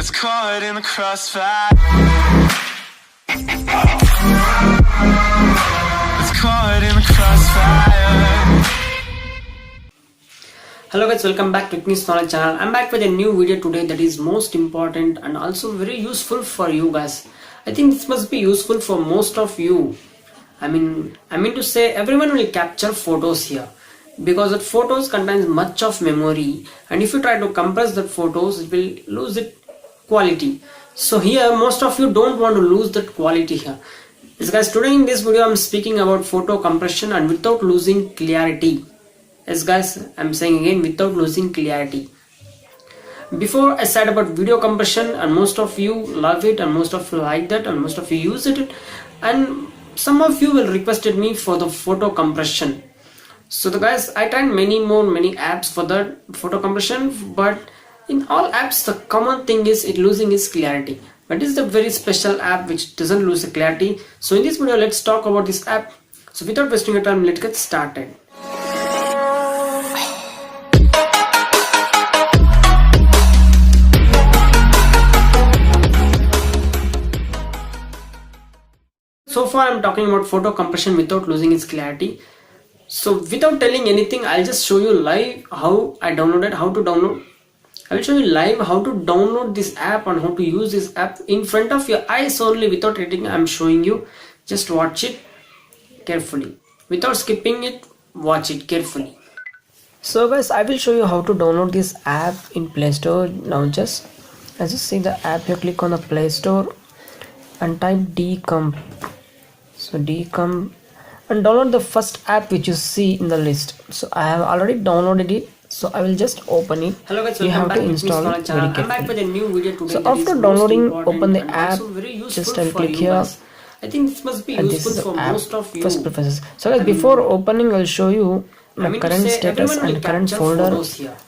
It's caught in the crossfire. It's caught in the crossfire. Hello guys, welcome back to Techniques Knowledge channel. I'm back with a new video today that is most important and also very useful for you guys. I think this must be useful for most of you. I mean to say everyone will capture photos here because that photos contains much of memory, and if you try to compress that photos it will lose its quality. So here most of you don't want to lose that quality here. Yes guys, today in this video I'm speaking about photo compression and without losing clarity. Yes guys, I'm saying again, without losing clarity. Before I said about video compression, and most of you love it and most of you like that and most of you use it, and some of you will requested me for the photo compression. So the guys, I tried many apps for the photo compression, but in all apps the common thing is it losing its clarity. But this is the very special app which doesn't lose the clarity. So in this video let's talk about this app. So without wasting your time, let's get started. So far I'm talking about photo compression without losing its clarity. So without telling anything, I'll just show you live how I downloaded, how to download. I will show you live how to download this app and how to use this app in front of your eyes only, without editing. I'm showing you. Just watch it carefully. Without skipping it, watch it carefully. So guys, I will show you how to download this app in Play Store. Now just see the app, you click on the Play Store and type decomp. So decomp and download the first app which you see in the list. So I have already downloaded it, so I will just open it. Hello guys, you have to install it very carefully. I'm back with a new video today. So after downloading, open the app, just I'll click here. I think this must be useful for most of you. First preferences. So guys, before opening I'll show you the current status and current folder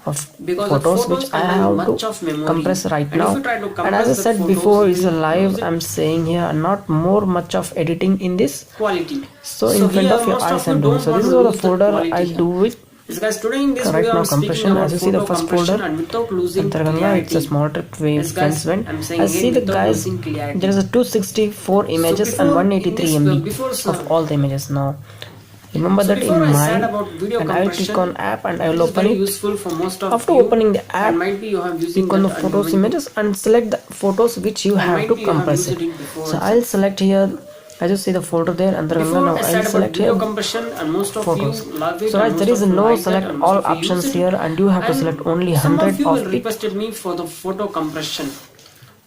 of photos which I have to compress right now. And as I said before, is a live, I'm saying here, not much of editing in this quality. So in front of your eyes I'm doing. So this is what the folder I do it. Guys, today in this right video, now compression, as you see the first folder, and without losing clarity, it's a small trip wave friends went. I see the guys, there is a 264 images and 183 MB of all the images now. Remember that in mind, and I will click on app and I will open it. After opening the app, click on the photos images and select the photos which you have to compress it. So I will select here, as you see the folder there, and now I will select here photos. So guys, there is no select all options here, and you have to select only 100 of it. Requested me for the photo compression.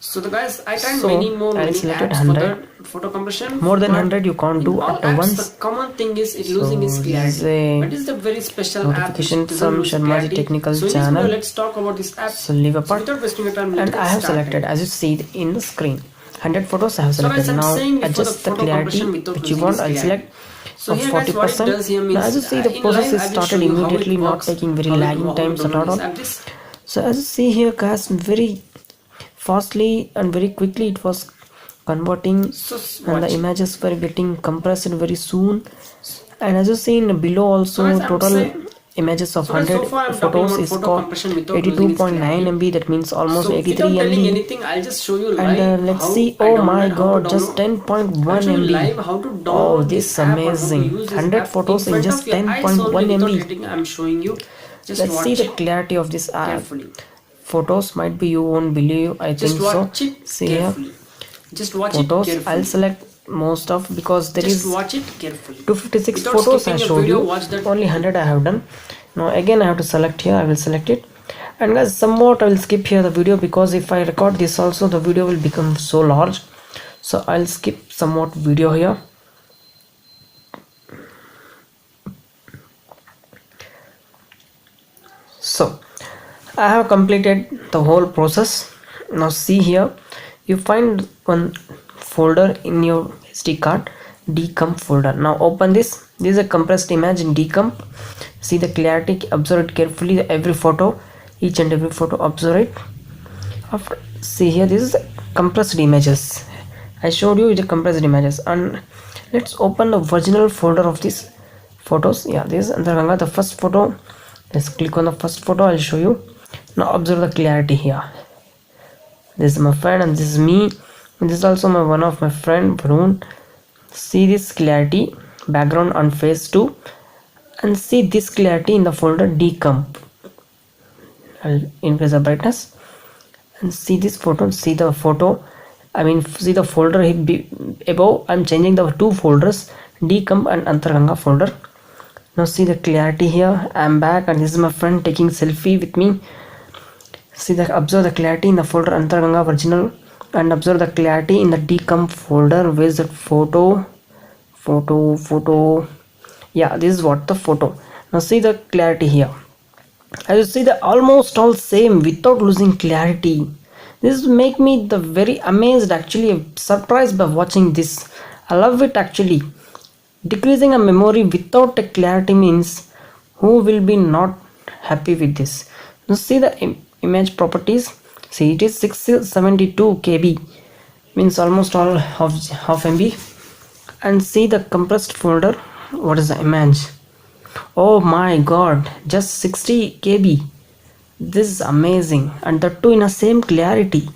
So the guys, I tried many apps for the photo compression. More than 100 you can't do at once. The common thing is it losing its clarity. But this is the very special notification from Sharmaji technical so channel. Let's talk about this app. So leave apart. So without wasting your time, and I have selected, as you see in the screen, 100 photos I have selected. So now adjust the clarity which you want. I'll select so of 40%. Now as you see, the process is started immediately, not taking very lagging times at all. So as you see here guys, very fastly and very quickly it was converting, and the images were getting compressed very soon. And as you see in below also, total images of 100 photos is called 82.9 MB, that means almost 83 MB. I'll just show you and let's see, oh my god, just 10.1 MB. Oh, this is amazing. 100 photos in just 10.1 MB. I'm showing you. Let's see the clarity of this app. Photos might be, you won't believe, I think so. See here, just watch photos, it I'll select most of, because there is watch it carefully. 256 photos I showed you, only 100 I have done. Now again I have to select here, I will select it. And guys, somewhat I will skip here the video, because if I record this also the video will become so large. So I'll skip somewhat video here. So I have completed the whole process. Now see here, you find one folder in your SD card, decomp folder. Now open this. This is a compressed image in decomp. See the clarity, observe it carefully, every photo, each and every photo, observe it. After, see here, this is compressed images. I showed you the compressed images. And let's open the original folder of these photos. Yeah, this is the first photo. Let's click on the first photo, I'll show you. Now observe the clarity here. This is my friend and this is me. And this is also one of my friend Varun. See this clarity background on phase 2 and see this clarity in the folder decomp. I'll increase the brightness and see this photo. See the photo. See the folder above. I'm changing the 2 folders, decomp and Antarganga folder. Now see the clarity here. I'm back and this is my friend taking selfie with me. See observe the clarity in the folder Antarganga original and observe the clarity in the decomp folder. Where's the photo? Yeah, this is what the photo. Now see the clarity here. As you see, the almost all same without losing clarity. This make me the very amazed, actually surprised by watching this. I love it actually. Decreasing a memory without a clarity means who will be not happy with this. Now see the image properties. See, it is 672 KB, means almost all half MB. And see the compressed folder. What is the image? Oh my god, just 60 KB. This is amazing, and the two in the same clarity.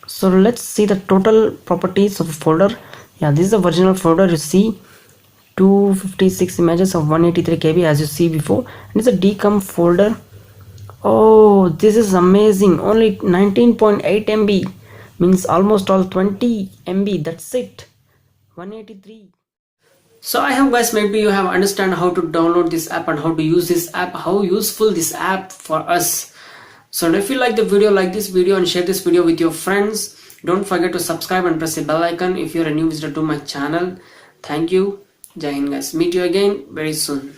So let's see the total properties of the folder. Yeah, this is the original folder. You see 256 images of 183 KB as you see before, and it's a decomp folder. Oh, this is amazing. Only 19.8 MB, means almost all 20 MB. That's it. 183. So I hope guys maybe you have understand how to download this app and how to use this app, how useful this app for us. So if you like the video, like this video and share this video with your friends. Don't forget to subscribe and press the bell icon if you're a new visitor to my channel. Thank you. Jai Hind guys. Meet you again very soon.